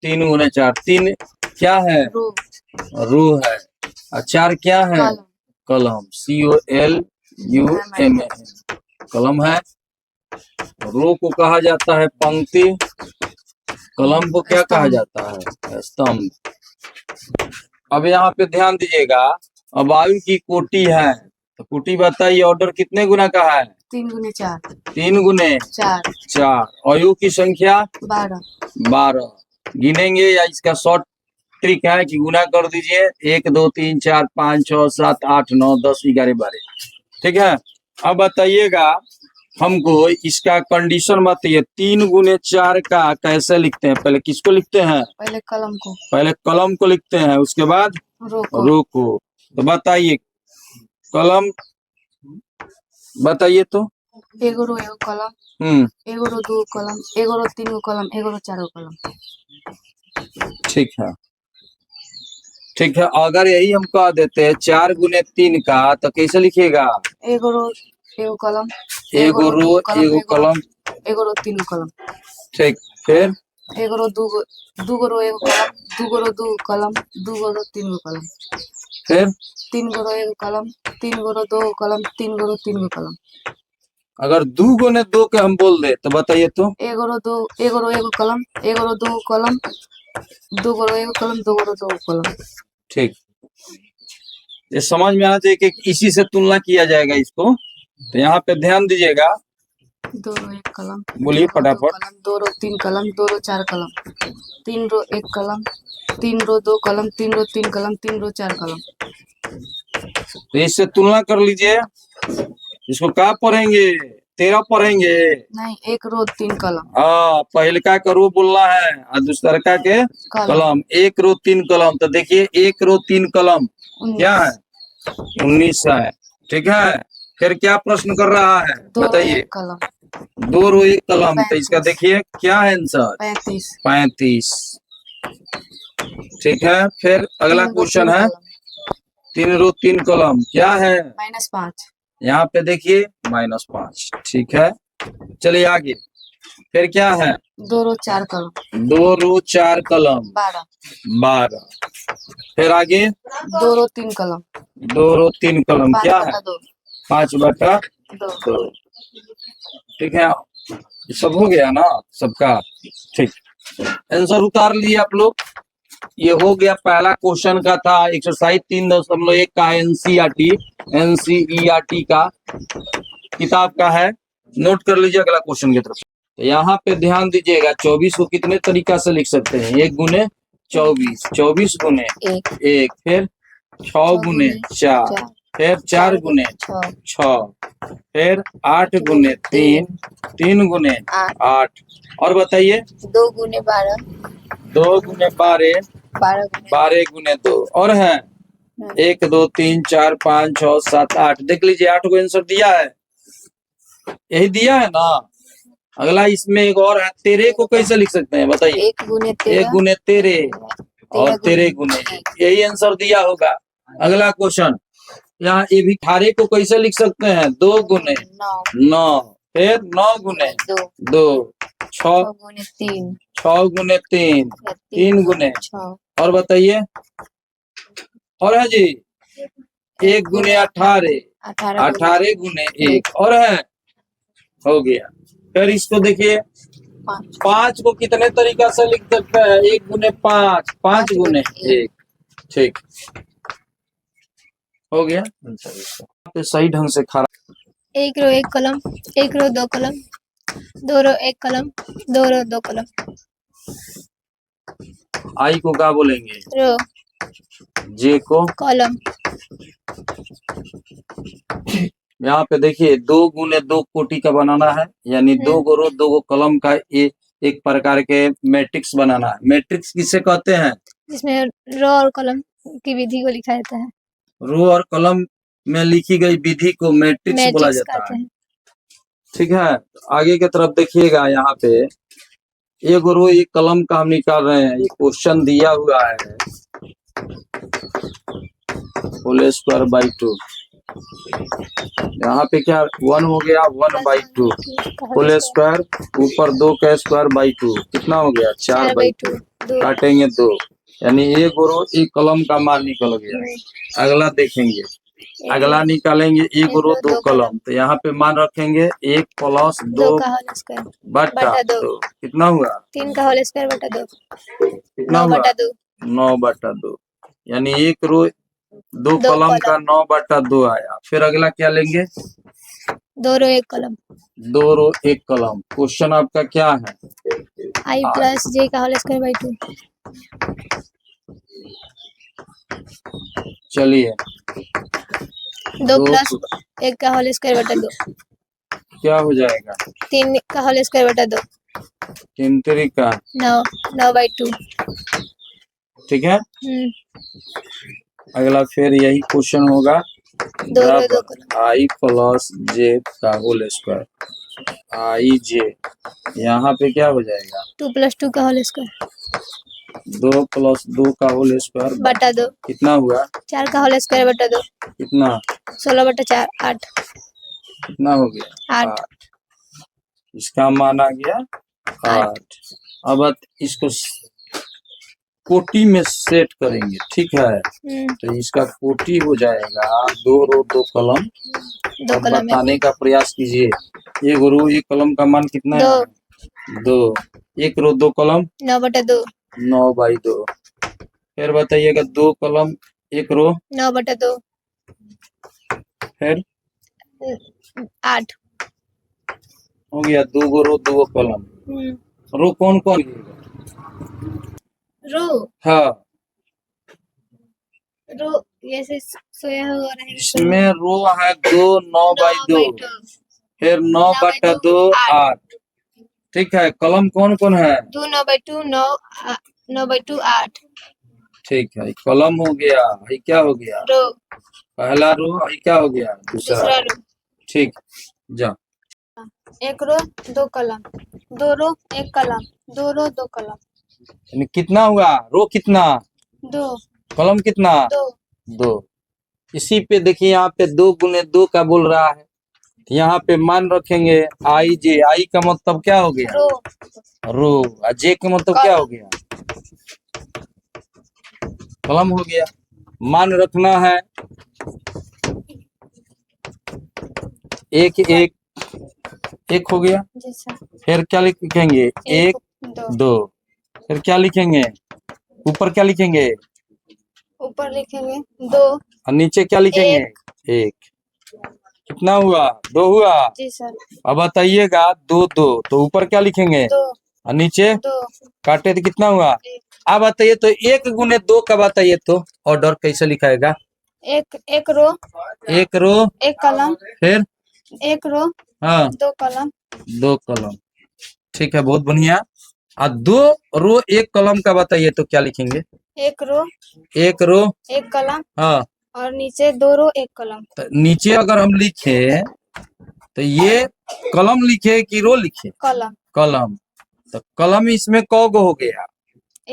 3 गुने 4, 3 क्या है? रो। रू है। और 4 क्या है? कलम। कलम, COLUM, कलम है। रो को कहा जाता है पंक्ति, कलम को क्या कहा जाता है? स्तंभ। अब यहाँ पे ध्यान दीजिएगा, अब वायु की कोटि है, तो कोटि बताइए ऑर्डर कितने गुना का है? 3 गुने 4। 3 गुने 4। वायु की संख्या 12 गिनेंगे, या इसका शॉर्ट ट्रिक है कि गुना कर दीजिए, 1 2 3 4 5 6 7 8 9 10 11 12। ठीक है। अब बताइएगा हमको इसका कंडीशन बताइए, 3 गुने 4 का कैसे लिखते हैं? पहले किसको लिखते हैं? पहले कलम को लिखते हैं, उसके बाद रो को। तो बताइए कलम, बताइए तो। एगो रो एगो कलम, एगो रो 2 कलम, एगो रो 3 गो कलम, एगो रो 4 गो कलम। ठीक है, ठीक है। अगर यही हम कह देते हैं 4 गुने 3 का, तो कैसे लिखिएगा? एगो रो एगो कलम, एगो रो एगो कलम, एगो रो 3 गो कलम। ठीक। फिर एगो रो 2 गो रो एगो कलम, 2 गो रो 2 कलम, 2 गो रो 3 गो कलम। फिर 3 गो रो एगो कलम, 3 गो रो 2 कलम, 3 गो रो 3 गो कलम। अगर 2 गुने 2 के हम बोल दे तो बताइए तो। एगो रो एगो कलम, एगो रो 2 कलम, 2 गो रो एगो कलम, 2 गो रो 2 कलम। ठीक, ये समझ में आना चाहिए कि इसी से तुलना किया जाएगा इसको। तो यहाँ पे ध्यान दीजिएगा, 2 रो 1 कलम, बोलिए फटाफट। 2 रो 3 कलम, 2 रो 4 कलम, 3 रो 1 कलम, 3 रो 2 कलम, 3 रो 3 कलम, 3 रो 4 कलम। तो इससे तुलना कर लीजिए, इसको क्या पढ़ेंगे? 13 पढ़ेंगे नहीं, 1 रो 3 कलम। हाँ, पहले का रो बोलना है और दूसरा का के कलम। 1 रो 3 कलम, तो देखिए 1 रो 3 कलम क्या है? 19 है। ठीक है। फिर क्या प्रश्न कर रहा है बताइए? 2 रो 1 कलम, तो इसका देखिए क्या है आंसर? 35। ठीक है। फिर अगला क्वेश्चन है, 3 रो 3 कलम क्या है? -5। यहाँ पे देखिए -5। ठीक है, चलिए आगे। फिर क्या है? 2 रो 4 कलम, 2 रो 4 कलम 12। फिर आगे 2 रो 3 कलम, 2 रो 3 कलम क्या है? 5/2। ठीक है, सब हो गया ना सबका? ठीक, आंसर उतार लिए आप लोग। ये हो गया पहला क्वेश्चन का था, एक्सरसाइज 3.1 का NCERT का किताब का है। नोट कर लीजिए अगला क्वेश्चन की तरफ। तो यहाँ पे ध्यान दीजिएगा, 24 को कितने तरीका से लिख सकते हैं? 1 गुने 24, 24 गुने 1, फिर 6 गुने 4, फिर 4 गुने 6, फिर 8 गुने 3, 3 गुने 8, और बताइए 2 गुने 12, 2 गुने 12, 12 गुने 2, और है 1 2 3 4 5 6 7 8। देख लीजिए 8 को आंसर दिया है, यही दिया है ना। अगला इसमें एक और है, 13 को कैसे लिख सकते हैं बताइए? 1 गुने 13 और 13 गुने, यही आंसर दिया होगा। अगला क्वेश्चन, यहाँ ये भी 18 को कैसे लिख सकते हैं? 2 गुने 9, फिर 9 गुने 2, 6 गुने 3, 3 गुने, और बताइए, और है जी 1 गुने 18, 18 गुने 1, और है, हो गया। फिर इसको देखिए 5 को कितने तरीका से लिख सकते हैं? 1 गुने 5, 5 गुने 1। ठीक, हो गया। तो सही ढंग से खड़ा। 1 रो 1 कलम, 1 रो 2 कलम, 2 रो 1 कलम, 2 रो 2 कलम। आई को क्या बोलेंगे? रो। जे को कॉलम। यहाँ पे देखिए 2 गुने 2 कोटि का बनाना है, यानी 2 गो रो 2 गो कलम का एक प्रकार के मैट्रिक्स बनाना है। मैट्रिक्स किसे कहते हैं? जिसमें रो और कलम की विधि को लिखा जाता है। रो और कलम में लिखी गई विधि को मैट्रिक्स बोला जाता है। ठीक है, आगे की तरफ देखिएगा, यहाँ पे 1 रो 1 कलम का हम निकाल रहे हैं। ये क्वेश्चन दिया हुआ है होल स्क्वायर बाई 2। यहाँ पे क्या 1 हो गया 1/2 होल स्क्वायर, ऊपर 2 का स्क्वायर बाई 2 कितना हो गया 4/2 काटेंगे 2, यानी एक और एक कलम का मान निकल गया। अगला देखेंगे, अगला निकालेंगे एक और 2 कलम, तो यहाँ पे मान रखेंगे 1 + 2 का होल स्क्वायर बटा 2 कितना हुआ 3 का होल स्क्वायर बटा 2 कितना 9 हुआ बटा 2 9/2, यानी एक रो 2 कलम का 9/2 आया। फिर अगला क्या लेंगे 2 रो 1 कलम 2 रो 1 कलम। क्वेश्चन आपका क्या है I प्लस j का होल स्क्वायर बाई 2 चलिए 2 प्लस 1 का होल स्क्वायर बटा 2 क्या हो जाएगा 3 का होल स्क्वायर बटा 2 3 का 9/2 ठीक है। अगला फिर यही क्वेश्चन होगा 2 रो 2 कलम I + j का होल स्क्वायर IJ, यहाँ पे क्या हो जाएगा 2 + 2 का होल स्क्वायर 2 + 2 का होल स्क्वायर बटा 2 कितना हुआ 4 का होल स्क्वायर बटा 2 कितना 16/4 8 कितना हो गया 8 इसका मान आ गया 8। अब इसको कोटि में सेट करेंगे, ठीक है। तो इसका कोटि हो जाएगा 2 रो 2 कलम। 2 अब कलम बताने का प्रयास कीजिए, एक रो 1 कलम का मान कितना है 2, 1 रो 2 कलम 9/2 9/2। फिर बताइएगा 2 कलम 1 रो 9/2 फिर 8 हो गया 2 रो 2 कलम। रो कौन कौन रो हाँ रो जैसे सोया हुआ रहेगा इसमें रो है 2 9/2 फिर 9/2 8, ठीक है। कलम कौन कौन है 2 9/2 9/2 8 ठीक है। कलम हो गया, ये क्या हो गया रो पहला रो, ये क्या हो गया दूसरा रो ठीक। जा 1 रो 2 कलम 2 रो 1 कलम 2 रो 2 कलम यानी कितना हुआ रो कितना 2 कलम कितना 2। इसी पे देखिए यहाँ पे 2 × 2 का बोल रहा है, यहाँ पे मान रखेंगे IJ, I का मतलब क्या हो गया रो, और J का मतलब क्या हो गया कलम हो गया। मान रखना है 1 1 1 हो गया। फिर क्या लिखेंगे 1 2, फिर क्या लिखेंगे ऊपर क्या लिखेंगे ऊपर लिखेंगे 2 और नीचे क्या लिखेंगे 1 कितना हुआ 2 हुआ जी सर। अब बताइएगा 2 2, तो ऊपर क्या लिखेंगे 2 और नीचे 2 काटे तो कितना हुआ। अब बताइए तो 1 × 2 का बताइए तो ऑर्डर कैसे लिखाएगा 1 रो 1 रो 1 कलम फिर 1 रो हाँ 2 कलम 2 कलम ठीक है बहुत बढ़िया। और 2 रो 1 कलम का बताइए तो क्या लिखेंगे 1 रो 1 रो 1 कलम हाँ और नीचे 2 रो 1 कलम। तो नीचे अगर हम लिखे तो ये कलम लिखे कि रो लिखे कलम कलम, तो कलम इसमें कौगो हो गया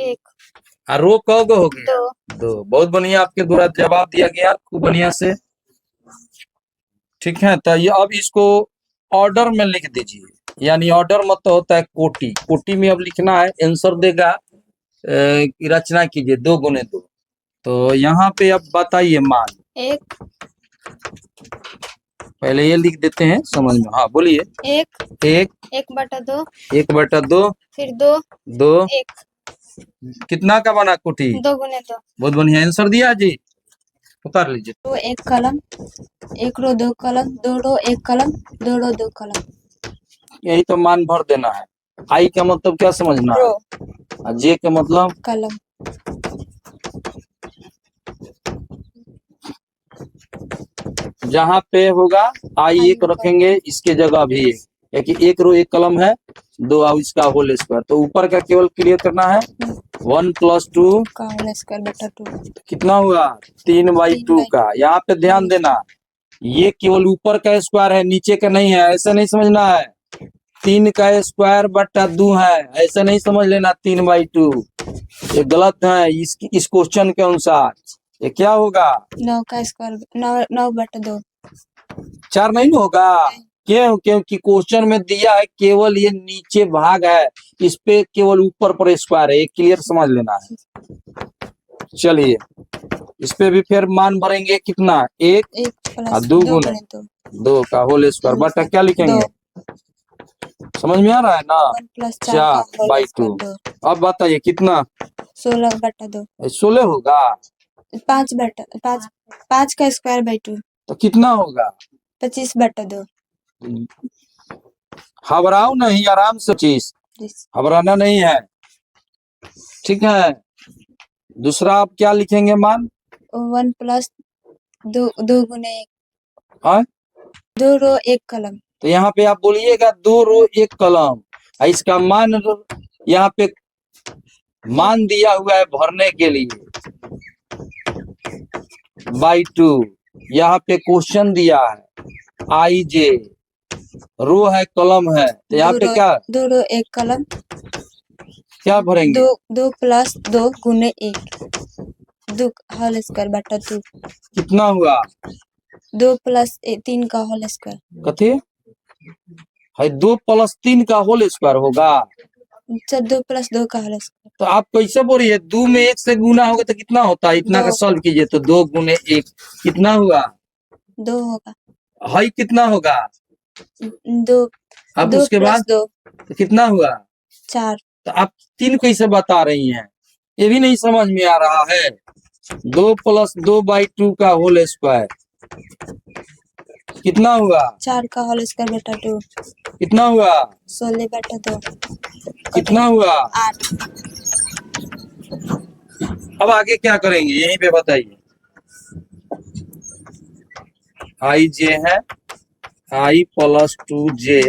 1 और रो कौगो हो गया 2। 2। बहुत बढ़िया आपके द्वारा जवाब दिया गया खूब बढ़िया से, ठीक है। तो ये अब इसको ऑर्डर में लिख दीजिए, यानी ऑर्डर मतलब होता है कोटि, कोटि में अब लिखना है आंसर देगा रचना कीजिए 2 × 2। तो यहाँ पे अब बताइए मान 1 पहले ये लिख देते हैं समझ में, हाँ बोलिए 1 1/2 1/2 फिर 2 2 1 कितना का बना कोटि 2 × 2 बहुत बढ़िया आंसर दिया जी, उतार लीजिए। रो 1 कलम 1 रो 2 कलम 2 रो 1 कलम 2 रो 2 कलम। यही तो मान भर देना है। I का मतलब क्या समझना है रो और J का मतलब कलम। जहाँ पे होगा I 1 रखेंगे, इसके जगह भी 1, क्योंकि 1 रो 1 कलम है 2 और इसका होल स्क्वायर, तो ऊपर का केवल क्लियर करना है 1 + 2 का होल स्क्वायर बटा 2 कितना हुआ 3/2 का। यहाँ पे ध्यान देना ये केवल ऊपर का स्क्वायर है नीचे का नहीं है, ऐसा नहीं समझना है 3 का स्क्वायर बटा 2 है, ऐसा नहीं समझ लेना 3/2, ये गलत है इस क्वेश्चन के अनुसार। ये क्या होगा? 9 का स्क्वायर 9/2। 4 नहीं ना होगा। क्यों? क्योंकि क्वेश्चन में दिया है केवल ये नीचे भाग है, इस पे केवल ऊपर पर स्क्वायर है, ये क्लियर समझ लेना है। चलिए इस पे भी फिर मान भरेंगे कितना, 1 1 और + 2 2 गुने × 2 2 का होल स्क्वायर बटा क्या लिखेंगे? समझ में आ रहा है ना? 1 + 4 का 4 बाई 2। 2 अब बताइए कितना? 16/2। 16 होगा 5 का स्क्वायर बाई 2 तो कितना होगा? 25/2। घबराओ नहीं, आराम से चीज घबराना नहीं है, ठीक है। दूसरा आप क्या लिखेंगे मान? 1 + 2 × 1। हाँ 2 रो 1 कलम। तो यहाँ पे आप बोलिएगा 2 रो 1 कलम, और इसका मान यहाँ पे मान दिया हुआ है भरने के लिए बाई 2। यहाँ पे क्वेश्चन दिया है IJ, रो है कलम है, तो यहाँ पे क्या 2 रो 1 कलम। क्या भरेंगे? 2 + 2 × 1 2 होल स्क्वायर बटा 2। कितना हुआ? 2 + 3 का होल स्क्वायर। कथे है 2 + 3 का होल स्क्वायर होगा। अच्छा 2 + 2 का होल स्क्वायर। तो आप कैसे बोलिए 2 में 1 से गुना होगा तो कितना होता है? इतना का 2 सॉल्व कीजिए तो 2 × 1 कितना हुआ? 2 होगा। है कितना होगा? 2 अब 2 उसके बाद + 2 तो कितना हुआ? 4। तो आप 3 कैसे बता रही हैं? ये भी नहीं समझ में आ रहा है। 2 + 2 बाई 2 का होल स्क्वायर कितना हुआ? 4 का होल स्क्वायर बटा 2 कितना हुआ? 16/2। कितना हुआ? 8। अब आगे क्या करेंगे यहीं पे बताइए। IJ है I + 2J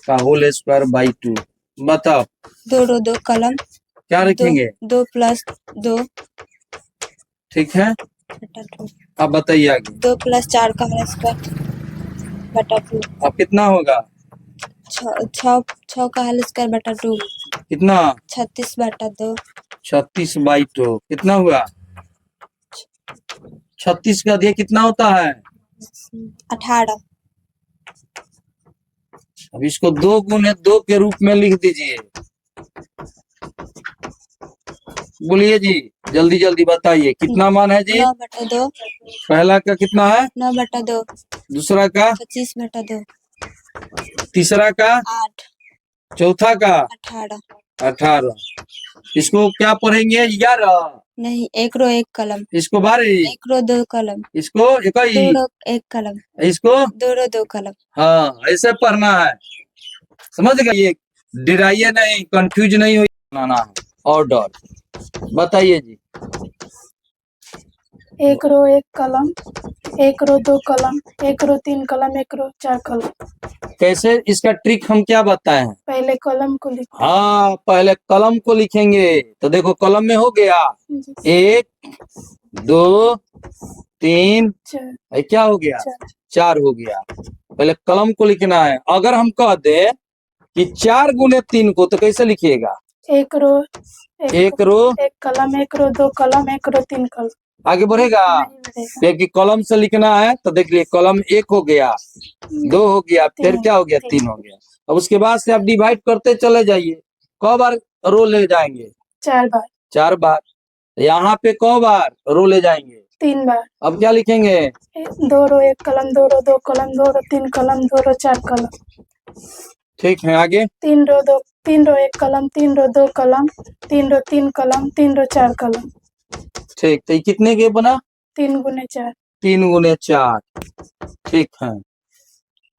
का होल स्क्वायर बाई 2। बताओ 2 रो 2 कलम। क्या रखेंगे? 2 + 2 ठीक है बटा 2। अब बताइए आगे। 2 + 4 का होल स्क्वायर बटा 2। अब कितना होगा? 6 का होल स्क्वायर बटा 2 कितना? 36/2। 36 बाई 2 कितना हुआ? 36 का दिया कितना होता है? 18। अब इसको 2 × 2 के रूप में लिख दीजिए। बोलिए जी, जल्दी जल्दी बताइए कितना मान है जी? 9/2। पहला का कितना है? 9/2। दूसरा का? 25/2। तीसरा का? 8। चौथा का? 18। 18। इसको क्या पढ़ेंगे? 11। नहीं 1 रो 1 कलम। इसको 12। 1 रो 2 कलम। इसको 2 21। रो 1 कलम। इसको 2 रो 2 कलम। हाँ ऐसे पढ़ना है, समझ गए? ये डराइए नहीं, कंफ्यूज नहीं हो बनाना है। ऑर्डर बताइए जी। 1 रो 1 कलम, 1 रो 2 कलम, 1 रो 3 कलम, 1 रो 4 कलम। कैसे इसका ट्रिक हम क्या बताए हैं? पहले कलम को लिख। हाँ पहले कलम को लिखेंगे। तो देखो कलम में हो गया 1 2 3 4 क्या हो गया? 4 हो गया। पहले कलम को लिखना है। अगर हम कह दे कि 4 × 3 को तो कैसे लिखिएगा? 1 रो 1 रो 1 कलम, 1 रो 2 कलम, 1 रो 3 कलम। आगे बढ़ेगा नहीं बढ़ेगा। क्योंकि कलम से लिखना है। तो देखिए कलम 1 हो गया, 2 हो गया, फिर क्या हो गया? 3 हो गया। अब उसके बाद से आप डिवाइड करते चले जाइए। क बार रो ले जाएंगे? 4 बार। 4 बार। यहाँ पे क बार रो ले जाएंगे? 3 बार। अब क्या लिखेंगे? 2 रो 1 कलम, 2 रो 2 कलम, 2 रो 3 कलम, 2 रो 4 कलम। ठीक है आगे 3 रो 1 कलम, 3 रो 2 कलम, 3 रो 3 कलम, 3 रो 4 कलम। ठीक। तो ये कितने के बना? 3 × 4। 3 × 4। ठीक है।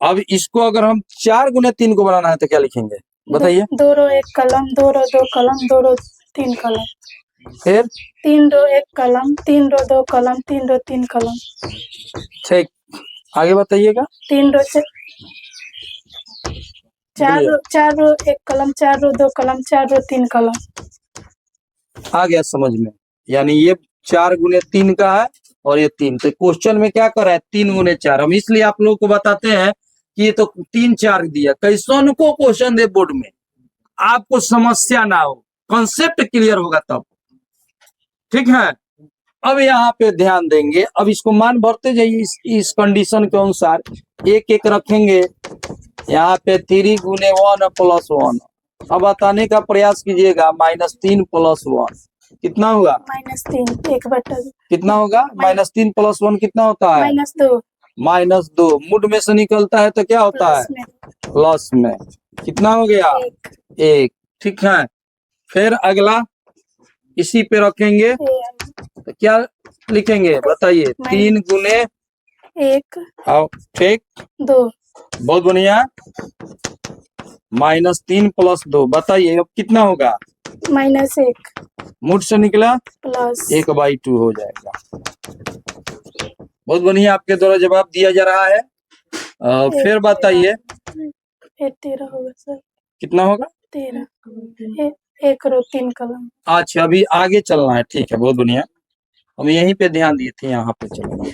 अब इसको अगर हम 4 × 3 को बनाना है तो क्या लिखेंगे बताइए? 2 रो 1 कलम, 2 रो 2 कलम, 2 रो 3 कलम। फिर 3 रो 1 कलम, 3 रो 2 कलम, 3 रो 3 कलम। ठीक आगे बताइएगा। 3 रो 4 रो 1 कलम, 4 रो 2 कलम, 4 रो 3 कलम। आ गया समझ में? यानी ये 4 × 3 का है और ये 3। तो क्वेश्चन में क्या कर रहा है? 3 × 4। हम इसलिए आप लोगों को बताते हैं कि ये तो 3 4 दिया। कैसन को क्वेश्चन दे बोर्ड में, आपको समस्या ना हो, कॉन्सेप्ट क्लियर होगा तब। ठीक है अब यहाँ पे ध्यान देंगे, अब इसको मान भरते जाइए इस कंडीशन के अनुसार, एक एक रखेंगे। यहाँ पे 3 गुने 1 प्लस 1। अब बताने का प्रयास कीजिएगा, -3 प्लस 1 कितना होगा? -3 1/2। कितना होगा? -3 प्लस 1 कितना होता है? -2 -2। मुड में से निकलता है तो क्या होता है? प्लस में प्लस में। कितना हो गया? 1। ठीक है, फिर अगला इसी पे रखेंगे तो क्या लिखेंगे बताइए? 3 गुने 1 आओ, ठीक, 2 बहुत बढ़िया। -3 प्लस 2 बताइए अब कितना होगा? -1 मुड से निकला प्लस 1/2 हो जाएगा। बहुत बढ़िया, आपके द्वारा जवाब दिया जा रहा है। फिर बताइए फिर 13 होगा सर। कितना होगा? 13 1 रो 3 कलम। अच्छा, अभी आगे चलना है, ठीक है, बहुत बढ़िया। हम यहीं पे ध्यान दिए थे, यहाँ पे चलो।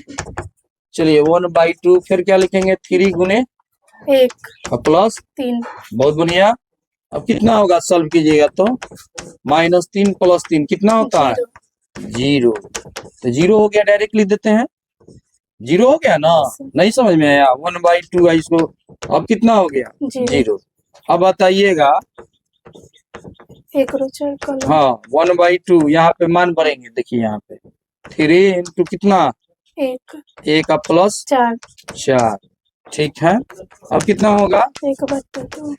चलिए 1/2, फिर क्या लिखेंगे? 3 गुने 1 प्लस 3 बहुत बढ़िया। अब कितना होगा? सॉल्व कीजिएगा तो -3 प्लस 3 कितना होता है? 0। तो 0 हो गया, डायरेक्ट लिख देते हैं। 0 हो गया ना? नहीं समझ में आया? 1/2 है इसको। अब कितना हो गया? 0। अब बताइएगा 1 रो 4 कलम। हाँ, 1/2 यहाँ पे मान भरेंगे। देखिए यहाँ पे 3 इंटू कितना? 1 का प्लस 4। ठीक है, अब कितना होगा? 1/2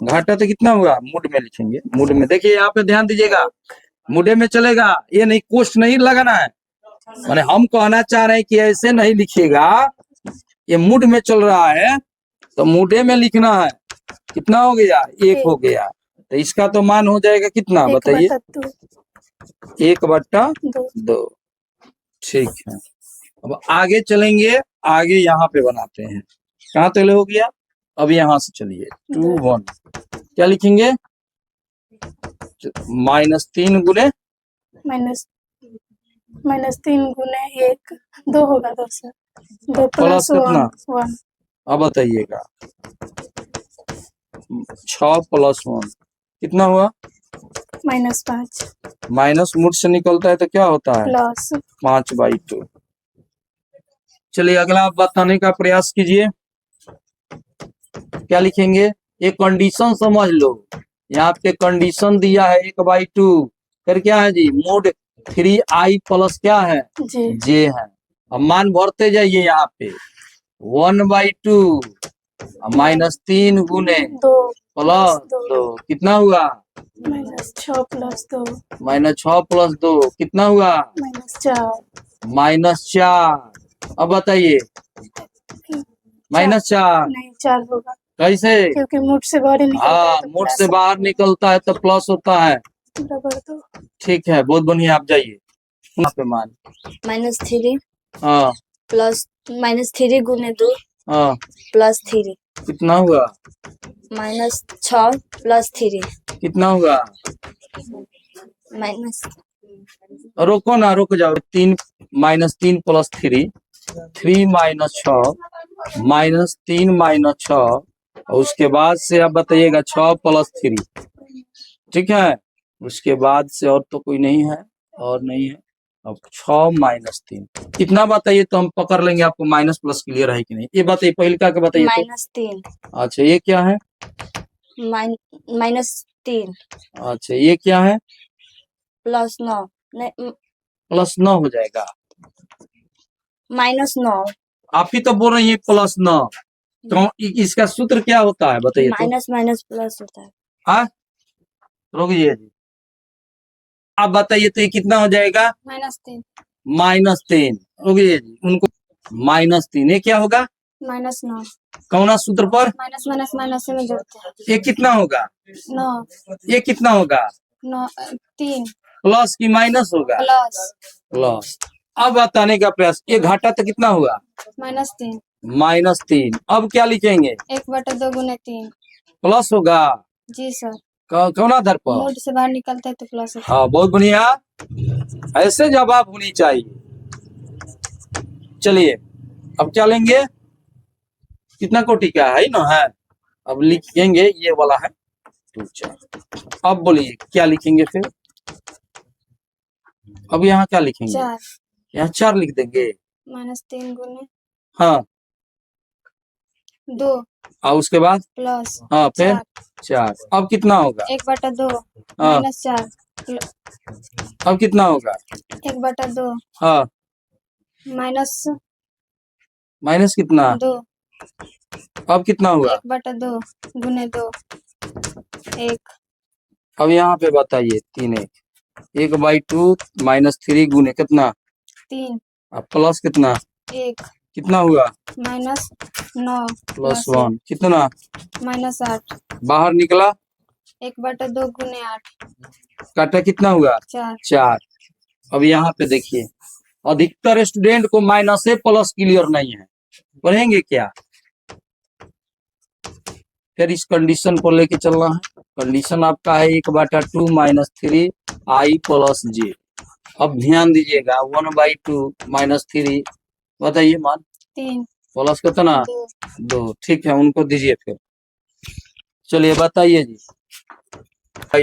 घाटा तो कितना हुआ? मुड में लिखेंगे। मुड में देखिए, यहाँ पे ध्यान दीजिएगा, मुडे में चलेगा, ये नहीं कोष्ट नहीं लगाना है। माने हम कहना चाह रहे हैं कि ऐसे नहीं लिखिएगा, ये मुड में चल रहा है तो मुडे में लिखना है। कितना हो गया? 1 हो गया। तो इसका तो मान हो जाएगा कितना बताइए? 1/2। ठीक है, अब आगे चलेंगे। आगे यहाँ पे बनाते हैं। कहाँ तक हो गया? अब यहाँ से चलिए 2 1 क्या लिखेंगे? -3 गुने -3 गुने 1 2 होगा 2 सर। 2 प्लस प्लस कितना? 1 अब बताइएगा 6 प्लस 1 कितना हुआ? -5 माइनस मुड से निकलता है तो क्या होता है? प्लस 5/2। चलिए अगला आप बताने का प्रयास कीजिए। क्या लिखेंगे? एक कंडीशन समझ लो, यहाँ पे कंडीशन दिया है 1/2। फिर क्या है जी? मोड 3i प्लस क्या है? जे है। अब मान भरते जाइए यहाँ पे 1/2 -3 गुने 2 प्लस 2 कितना हुआ? -6 प्लस 2 -6 प्लस 2 कितना हुआ? -4। अब बताइए -4 नहीं 4 होगा कैसे? क्योंकि मुठ से बाहर ही निकलता है हाँ, तो मुठ प्लस से बाहर निकलता है तो प्लस होता है। बराबर 2। ठीक है, बहुत बढ़िया, आप जाइए यहाँ पे मान। -3 हाँ प्लस -3 गुने 2 हाँ प्लस 3 कितना हुआ? -6 प्लस 3 कितना हुआ? माइनस रोको ना, रुक जाओ। 3 -3 प्लस 3 3 -6 -3 -6 और उसके बाद से आप बताइएगा 6 प्लस 3। ठीक है, उसके बाद से और तो कोई नहीं है, और नहीं है। अब 6 -3 कितना बताइए तो हम पकड़ लेंगे आपको माइनस प्लस क्लियर है कि नहीं। ये बताइए पहले क्या बताइए तो। -3 अच्छा, ये क्या है? -3 अच्छा, ये क्या है? +9 नहीं +9 हो जाएगा। -9 आप ही तो बोल रही है +9। तो इसका सूत्र क्या होता है बताइए तो। माइनस माइनस प्लस होता है। हाँ, रुकिए जी, आप बताइए तो ये कितना हो जाएगा? -3 -3। रुकिए जी, उनको -3 ये क्या होगा? -9 कौन सूत्र पर? माइनस माइनस माइनस में जोड़ते हैं। ये कितना होगा? 9 ये कितना होगा? 3 प्लस की माइनस होगा? Plus plus. अब बताने का प्रयास, ये घाटा तो कितना हुआ? -3 -3। अब क्या लिखेंगे? 1/2 गुने 3 प्लस होगा? जी सर। कौन आधार पर? मोड से बाहर निकलता है तो प्लस होता हाँ, बहुत बढ़िया, ऐसे जवाब होनी चाहिए। चलिए अब क्या लेंगे? कितना कोटि का है ना है? अब लिखेंगे ये वाला है 2 4। अब बोलिए क्या लिखेंगे फिर? अब यहाँ क्या लिखेंगे? 4 यहाँ 4 लिख देंगे। -3 गुने हाँ 2 और उसके बाद प्लस हाँ फिर 4 4। अब कितना होगा? 1/2 हाँ -4 अब कितना होगा? 1/2 हाँ माइनस माइनस कितना? 2 अब कितना हुआ? 1/2 गुने 2 1 अब यहाँ पे बताइए 3 1/2 -3 गुने कितना? 3 अब प्लस कितना? 1 कितना हुआ? -9 +1 कितना? -8 बाहर निकला 1/2 गुने 8 काटा कितना हुआ? 4 4। अब यहाँ पे देखिए अधिकतर स्टूडेंट को माइनस से प्लस क्लियर नहीं है, पढ़ेंगे क्या? फिर इस कंडीशन को लेके चलना है। कंडीशन आपका है 1/2 -3 i + j। अब ध्यान दीजिएगा 1/2 -3 बताइए मान 3 प्लस कितना? 2। ठीक है उनको दीजिए फिर। चलिए बताइए जी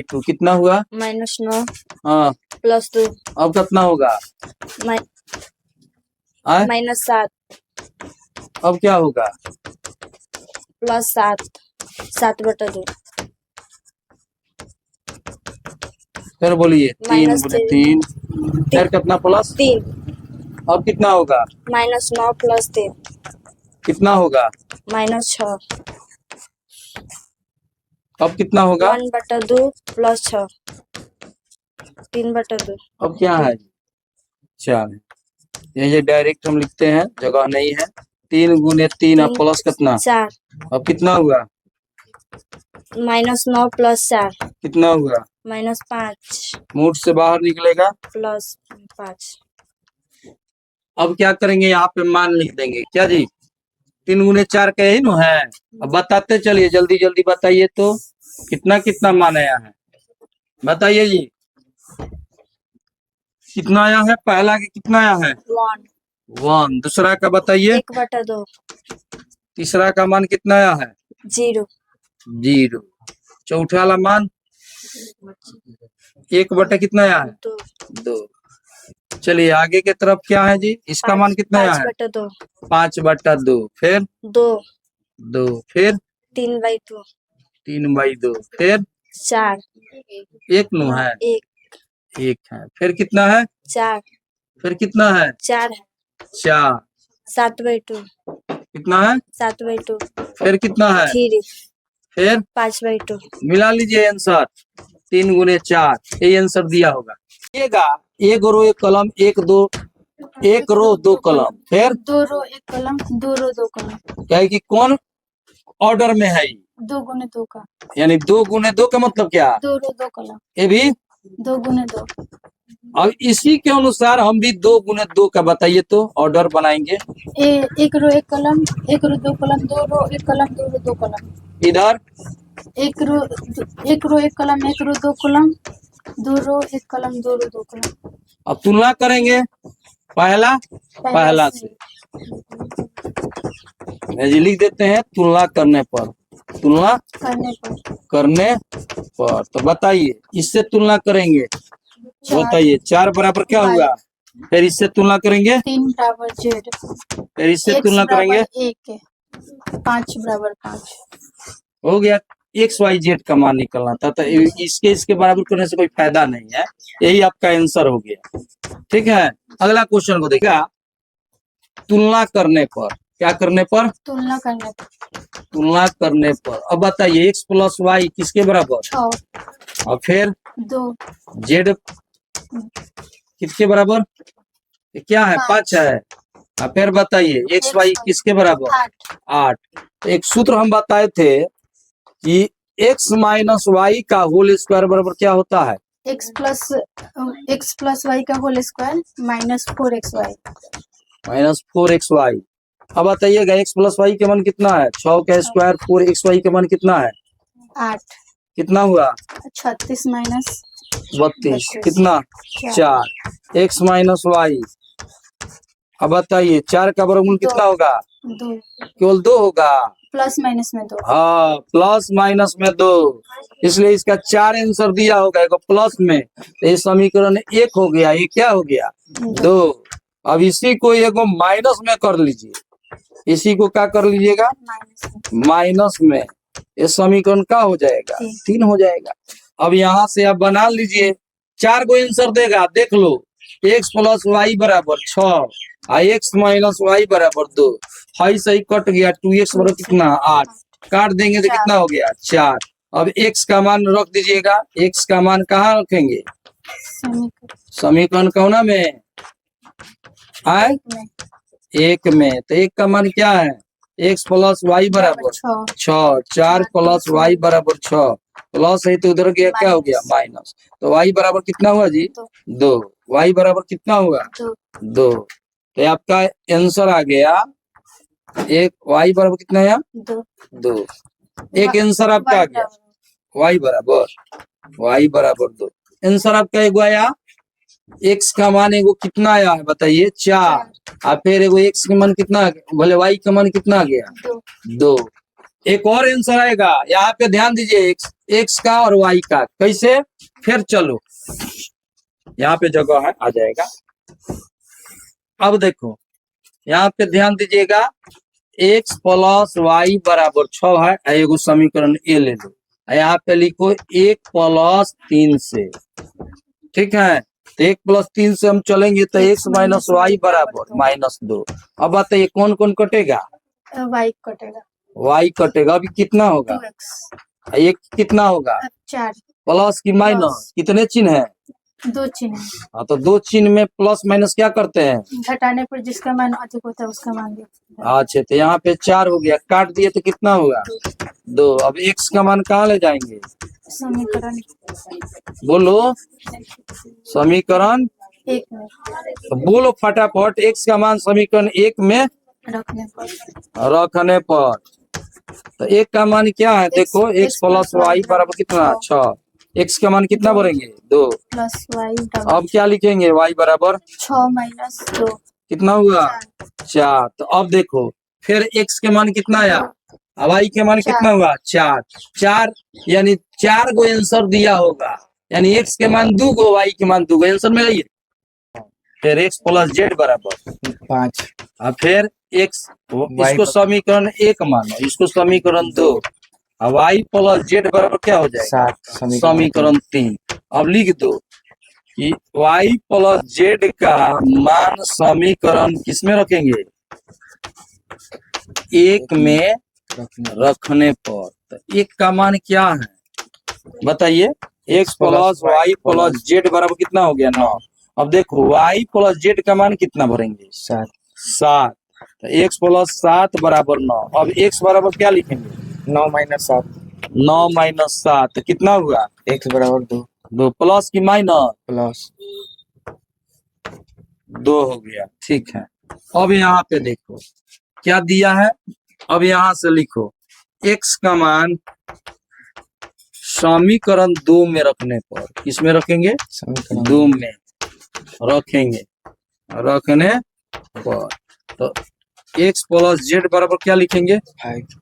2 कितना हुआ? -9 हाँ +2 अब कितना होगा? आए? -7 अब क्या होगा? +7 7/2 फिर बोलिए 3 -3 गुने 3 फिर कितना प्लस? 3 अब कितना होगा? -9 + 3 कितना होगा? -6 अब कितना होगा? 1/2 + 6 3/2 अब क्या है? 4 ये डायरेक्ट हम लिखते हैं, जगह नहीं है। 3 गुने 3 अब प्लस कितना? 4 अब कितना हुआ? -9 + 4 कितना हुआ? -5 मूड से बाहर निकलेगा। +5 अब क्या करेंगे? यहाँ पे मान लिख देंगे क्या जी? 3 गुने 4 का यही ना है। अब बताते चलिए जल्दी जल्दी बताइए तो कितना कितना मान आया है बताइए जी। कितना आया है? पहला के कितना आया है? 1। दूसरा का बताइए। 1/2 तीसरा का मान कितना आया है? 0 0। चौथा वाला मान 1 बटा कितना आया है? 2। चलिए आगे के तरफ क्या है जी? इसका मान कितना आया है? 5/2 5/2 फिर 2 2 फिर 3/2 3/2 फिर 4 1 नु है 1 है फिर कितना है? 4 फिर कितना है? 4 है 4 7/2 कितना है? 7/2 फिर कितना है? 3 फिर 5/2 मिला लीजिए आंसर 3 गुने 4 ये आंसर दिया होगा। एक रो एक कलम एक रो 2 कलम फिर 2 रो 1 कलम 2 रो 2 कलम क्या है कि कौन ऑर्डर में है ये? 2 गुने 2 का यानी 2 गुने 2 का मतलब क्या? 2 रो 2 कलम ये भी 2 गुने 2 अब इसी के अनुसार हम भी 2 गुने 2 का बताइए तो ऑर्डर बनाएंगे। 1 रो 1 कलम 1 रो 2 कलम 2 रो 1 कलम 2 रो 2 कलम इधर 1 रो 1 कलम 1 रो 2 कलम 2 रो 1 कलम 2 रो 2 कलम। अब तुलना करेंगे पहला से जी लिख देते हैं तुलना करने पर तो बताइए इससे तुलना करेंगे तो बताइए 4 बराबर क्या हुआ? फिर इससे तुलना करेंगे 3 बराबर जेड फिर इससे तुलना करेंगे 1 5 बराबर 5 हो गया। एक्स वाई जेड का मान निकलना था तो इसके बराबर करने से कोई फायदा नहीं है, यही आपका आंसर हो गया। ठीक है अगला क्वेश्चन को देखिए तुलना करने पर क्या करने पर? तुलना करने पर अब बताइए x + y किसके बराबर? 6 और फिर 2 z किसके बराबर? ये क्या है? 5 है। और फिर बताइए x y किसके बराबर? 8। तो एक सूत्र हम बताए थे कि x - y का होल स्क्वायर बराबर क्या होता है? x प्लस y का होल स्क्वायर -4xy -4xy। अब बताइएगा x + y का मान कितना है? 6 का स्क्वायर 4xy का मान कितना है? 8 कितना हुआ? 36 - 32 कितना? 4 x - y। अब बताइए 4 का वर्गमूल कितना होगा? दो, केवल 2 होगा। प्लस माइनस में दो। हाँ, प्लस माइनस में 2, इसलिए इसका 4 आंसर दिया होगा, एक प्लस में, तो ये समीकरण 1 हो गया, ये क्या हो गया 2। अब इसी को एगो माइनस में कर लीजिए, इसी को क्या कर लीजिएगा माइनस में माइनस में, ये समीकरण क्या हो जाएगा 3 हो जाएगा। अब यहाँ से आप बना लीजिए, 4 को आंसर देगा, देख लो, x प्लस वाई बराबर 6 और x माइनस वाई बराबर 2, हाई सही कट गया, 2x बराबर कितना 8, काट देंगे तो कितना हो गया 4। अब x का मान रख दीजिएगा, x का मान कहाँ रखेंगे समीकरण समीकरण कोना में आए में 1 में, तो 1 का मान क्या है x प्लस वाई बराबर 6, 4 प्लस वाई बराबर 6, प्लस है तो उधर गया क्या हो गया माइनस, तो y बराबर कितना हुआ जी 2, y बराबर कितना हुआ 2, तो आपका आंसर आ गया एक y बराबर कितना है 2, एक आंसर आपका आ गया y बराबर 2, आंसर आपका एक आया। x का मान एगो कितना आया है बताइए 4, और फिर एगो x का मान कितना बोले y का मान कितना आ गया 2। एक और आंसर आएगा, यहाँ पे ध्यान दीजिए, x का और y का कैसे, फिर चलो यहाँ पे जगह है आ जाएगा। अब देखो यहाँ पे ध्यान दीजिएगा, x प्लस वाई बराबर 6 है, एगो समीकरण ए ले लो, यहाँ पे लिखो 1 प्लस 3 से, ठीक है, तो 1 प्लस 3 से हम चलेंगे तो x माइनस वाई बराबर -2। अब बताइए कौन कौन कटेगा, वाई कटेगा, y कटेगा, अभी कितना होगा 2x, एक कितना होगा 4 प्लस की माइनस, कितने चिन्ह है 2 चिन्ह है। हाँ, तो 2 चिन्ह में प्लस माइनस क्या करते हैं घटाने पर जिसका मान अधिक होता है उसका मान देते हैं। अच्छा, तो यहाँ पे 4 हो गया, काट दिए तो कितना होगा 2। अब x का मान कहाँ ले जाएंगे समीकरण बोलो, समीकरण 1 में तो बोलो फटाफट, x का मान समीकरण 1 में रखने पर, तो 1 का मान क्या है देखो, x प्लस वाई बराबर कितना 6, x का मान कितना भरेंगे 2, प्लस वाई अब क्या लिखेंगे y बराबर 6 माइनस 2 कितना हुआ 4। तो अब देखो फिर x के मान कितना आया, अब y के मान कितना हुआ 4, यानी 4 को आंसर दिया होगा, यानी x के मान 2 गो, y के मान 2 गो, आंसर मिला ये। फिर x प्लस जेड बराबर 5, और फिर x इसको समीकरण 1 मानो, इसको समीकरण 2, और y प्लस जेड बराबर क्या हो जाएगा 7, समीकरण 3। अब लिख दो कि y प्लस जेड का मान समीकरण किसमें रखेंगे 1 में रखने पर, तो 1 का मान क्या है बताइए, x plus Y plus Z बराबर कितना हो गया 9। अब देखो y प्लस जेड का मान कितना भरेंगे 7, तो x प्लस 7 बराबर 9। अब x बराबर क्या लिखेंगे 9 माइनस 7, तो कितना हुआ x बराबर 2, प्लस की माइनस प्लस 2 हो गया, ठीक है। अब यहाँ पे देखो क्या दिया है, अब यहाँ से लिखो x का मान समीकरण 2 में रखने पर, किसमें रखेंगे 2 में रखेंगे, रखने पर, तो x प्लस जेड बराबर क्या लिखेंगे 5।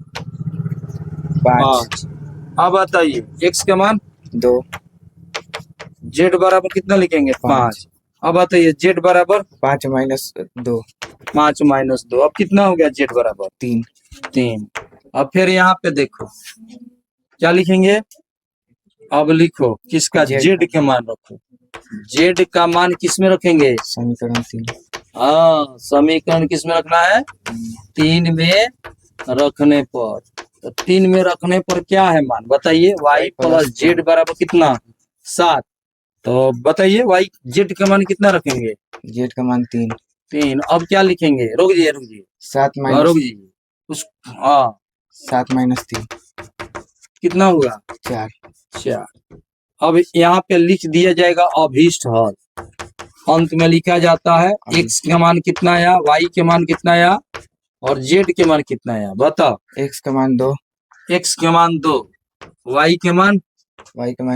अब बताइए x का मान 2, जेड बराबर कितना लिखेंगे 5। अब बताइए जेड बराबर 5 माइनस 2, अब कितना हो गया जेड बराबर 3। अब फिर यहाँ पे देखो क्या लिखेंगे, अब लिखो किसका जेड के मान रखो, जेड का मान किसमें रखेंगे समीकरण 3, हाँ समीकरण किसमें रखना है 3 में रखने पर, तो 3 में रखने पर क्या है मान बताइए, y प्लस जेड बराबर कितना 7, तो बताइए y जेड का मान कितना रखेंगे, जेड का मान 3। अब क्या लिखेंगे, रुक जाइए 7 माइनस, रुक जाइए उस, हाँ 7 माइनस 3 कितना हुआ 4। अब यहाँ पे लिख दिया जाएगा अभीष्ट हल, अंत में लिखा जाता है x का मान कितना आया, y के मान कितना आया और z के मान कितना आया, बताओ x का मान 2, y के मान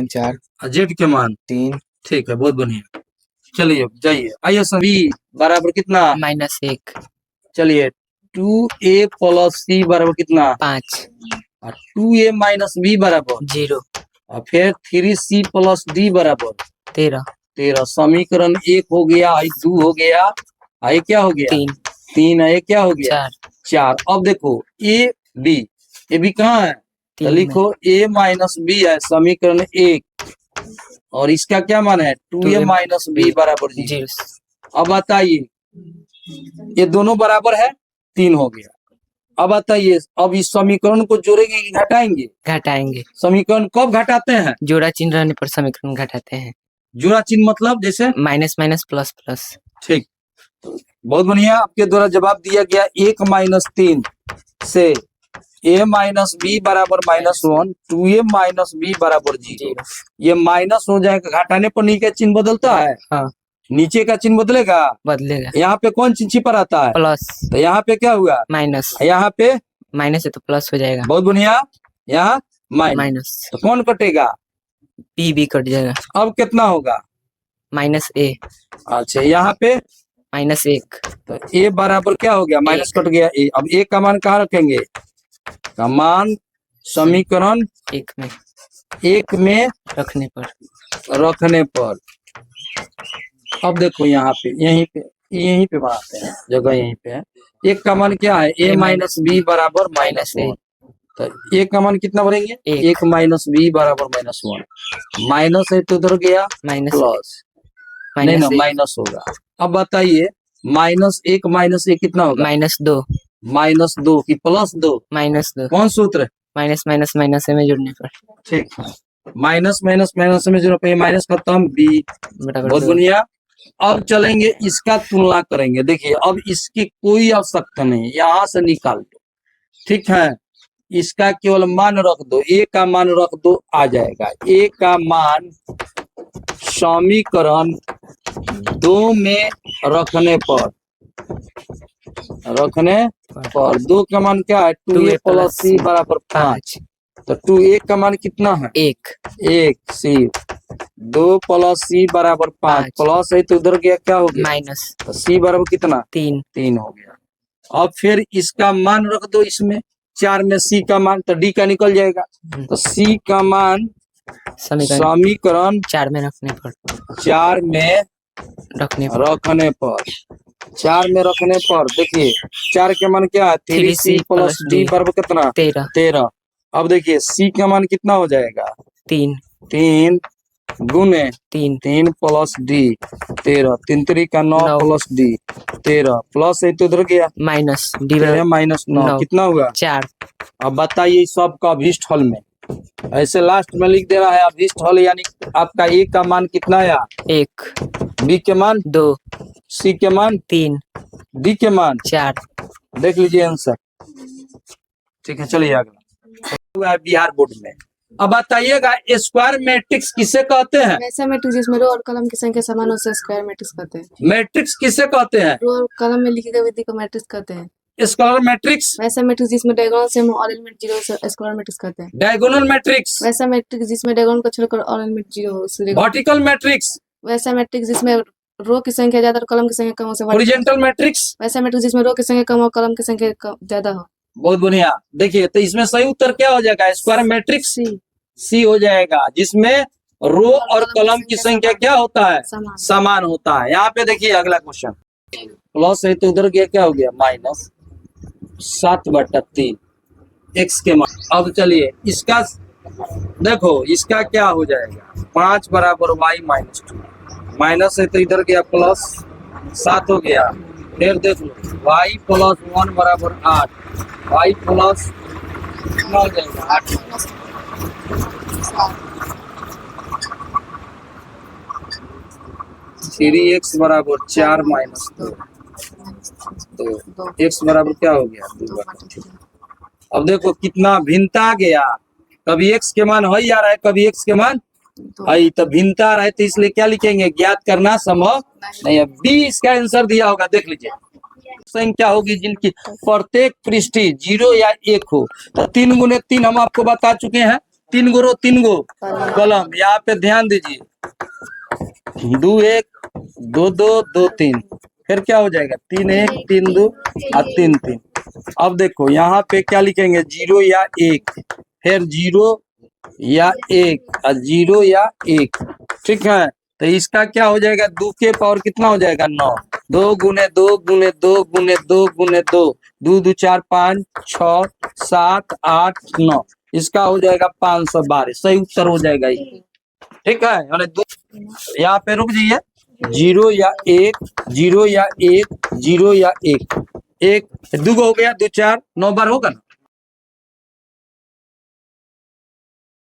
4 और z के मान 3। ठीक है, बहुत बढ़िया, चलिए जाइए, आइए सभी बराबर कितना -1, चलिए 2a प्लस सी बराबर कितना? 5 और 2a माइनस बी बराबर 0 और फिर 3c प्लस डी बराबर 13 13। समीकरण 1 हो गया, आई 2 हो गया, आई क्या हो गया? 3 3 है, क्या हो गया? 4। अब देखो ए बी, ए बी कहाँ है? तो 3 लिखो a माइनस बी है समीकरण 1 और इसका क्या मान है? 2a माइनस बी बराबर 0। अब बताइए ये दोनों बराबर है, 3 हो गया। अब बताइए अब इस समीकरण को जोड़ेंगे कि घटाएंगे? घटाएंगे। समीकरण कब घटाते हैं? जोड़ा चिन्ह रहने पर समीकरण घटाते हैं। जोड़ा चिन्ह मतलब जैसे माइनस माइनस प्लस प्लस। ठीक, बहुत बढ़िया। आपके द्वारा जवाब दिया गया 1 माइनस 3 से a माइनस बी बराबर -1, 2a माइनस बी बराबर 0। ये माइनस हो जाएगा, घटाने पर नीचे का चिन्ह बदलता है। हाँ, नीचे का चिन्ह बदलेगा, बदलेगा। यहाँ पे कौन चिन्ह पर आता है? प्लस। तो यहाँ पे क्या हुआ? माइनस। यहाँ पे माइनस है तो प्लस हो जाएगा। बहुत बढ़िया, यहाँ माइनस। तो कौन कटेगा? पी भी कट जाएगा। अब कितना होगा? माइनस ए। अच्छा, यहाँ पे -1। तो a बराबर क्या हो गया? माइनस कट गया a। अब a का मान कहाँ रखेंगे? का मान समीकरण 1 में रखने पर। अब देखो यहाँ पे यहीं पे बनाते हैं, जगह यहीं पे है। एक का मान क्या है? a माइनस बी बराबर -1। तो एक का मान कितना भरेंगे? 1 माइनस बी बराबर -1। माइनस है तो उधर गया प्लस, नहीं ना माइनस होगा। अब बताइए -1 माइनस 1 कितना होगा? -2। -2 की +2? -2। कौन सूत्र? माइनस माइनस माइनस में जोड़ने पर। ठीक, माइनस माइनस माइनस में जोड़ने पर माइनस खत्म, बी बराबर बहुत 2। बढ़िया। अब चलेंगे इसका तुलना करेंगे। देखिए अब इसकी कोई आवश्यकता नहीं, यहाँ से निकाल दो, ठीक है। इसका केवल मान रख दो, a का मान रख दो, आ जाएगा। a का मान समीकरण 2 में रखने पर 2 का मान क्या है? 2a प्लस सी बराबर 5। तो 2a का मान कितना है? 1 सी, 2 प्लस सी बराबर 5 प्लस है तो उधर गया क्या हो गया? माइनस। तो सी बराबर कितना? 3 हो गया। अब फिर इसका मान रख दो इसमें, 4 में सी का मान, तो डी का निकल जाएगा। तो सी का मान समीकरण 4 में रखने पर 4 में रखने पर देखिए 4 के मान क्या है? 3c प्लस डी बराबर कितना? 13। अब देखिए सी का मान कितना हो जाएगा? 3 गुने 3 प्लस डी 13, 3 3 का 9 प्लस डी 13 प्लस है तो उधर गया माइनस, डी -9 कितना हुआ? 4। अब बताइए सबका अभिष्ट हल में ऐसे लास्ट में लिख दे रहा है अभिष्ट हल, यानी आपका ए का मान कितना आया? 1, बी के मान 2, सी के मान 3, डी के मान 4। देख लीजिए आंसर, ठीक है। चलिए अगला बिहार बोर्ड में। अब बताइएगा स्क्वायर मैट्रिक्स किसे कहते हैं? वैसा मैट्रिक्स जिसमें रो और कॉलम की संख्या समान हो उसे स्क्वायर मैट्रिक्स कहते हैं। मैट्रिक्स किसे कहते हैं? रो और कॉलम में लिखी गई विधि को मैट्रिक्स कहते हैं। Square matrix. वैसा मैट्रिक्स जिसमें डायगोनल सेम हो और एलिमेंट 0 उसे स्क्वायर मैट्रिक्स कहते हैं। Diagonal matrix. वैसा मैट्रिक्स जिसमें डायगोनल को छोड़कर और एलिमेंट 0 हो उसे वर्टिकल मैट्रिक्स। वैसा मैट्रिक्स जिसमें रो की संख्या ज्यादा और कॉलम की संख्या कम हो उसे हॉरिजॉन्टल मैट्रिक्स। वैसा मैट्रिक्स जिसमें रो की संख्या कम और कॉलम की संख्या ज्यादा हो। बहुत बढ़िया। देखिए तो इसमें सही उत्तर क्या हो जाएगा? स्क्वायर मैट्रिक्स सी हो जाएगा, जिसमें रो और कॉलम की संख्या क्या होता है? समान होता है। यहाँ पे देखिए अगला क्वेश्चन, प्लस है तो उधर क्या हो गया? -7/3 x के मान। अब चलिए इसका देखो, इसका क्या हो जाएगा? 5 बराबर y -2, माइनस है तो इधर गया प्लस 7 हो गया। फिर देख लो y + 1 बराबर 8, y प्लस कितना हो जाएगा? 8। 3x बराबर 4 - 2 x बराबर क्या हो गया? 2/3। अब देखो कितना भिन्नता आ गया, कभी x के मान ही आ रहा है, कभी x के मान है, तो भिन्नता आ रहा है, तो इसलिए क्या लिखेंगे? ज्ञात करना संभव नहीं है। बी इसका आंसर दिया होगा। देख लीजिए संख्या होगी जिनकी प्रत्येक पृष्ठी 0 या 1 हो, तो 3 गुने 3 हम आपको बता चुके हैं। 3 गो रो 3 गो कॉलम। यहाँ पे ध्यान दीजिए, 2 1 2 2 2 3, फिर क्या हो जाएगा? 3 1 3 2 और 3 3। अब देखो यहाँ पे क्या लिखेंगे, 0 या 1, फिर 0 या 1, 0 या 1, ठीक है। तो इसका क्या हो जाएगा, 2 के पावर कितना हो जाएगा, 9, 2 गुने 2 गुने 2 गुने 2 गुने 2, 2 2 4 5 6 7 8 9, इसका हो जाएगा 512, सही उत्तर हो जाएगा ये, ठीक है। यहाँ पे रुक जाइए, 0 या 1, 0 या 1, 0 या 1, 1 2 हो गया, 2 4 9 बार होगा ना,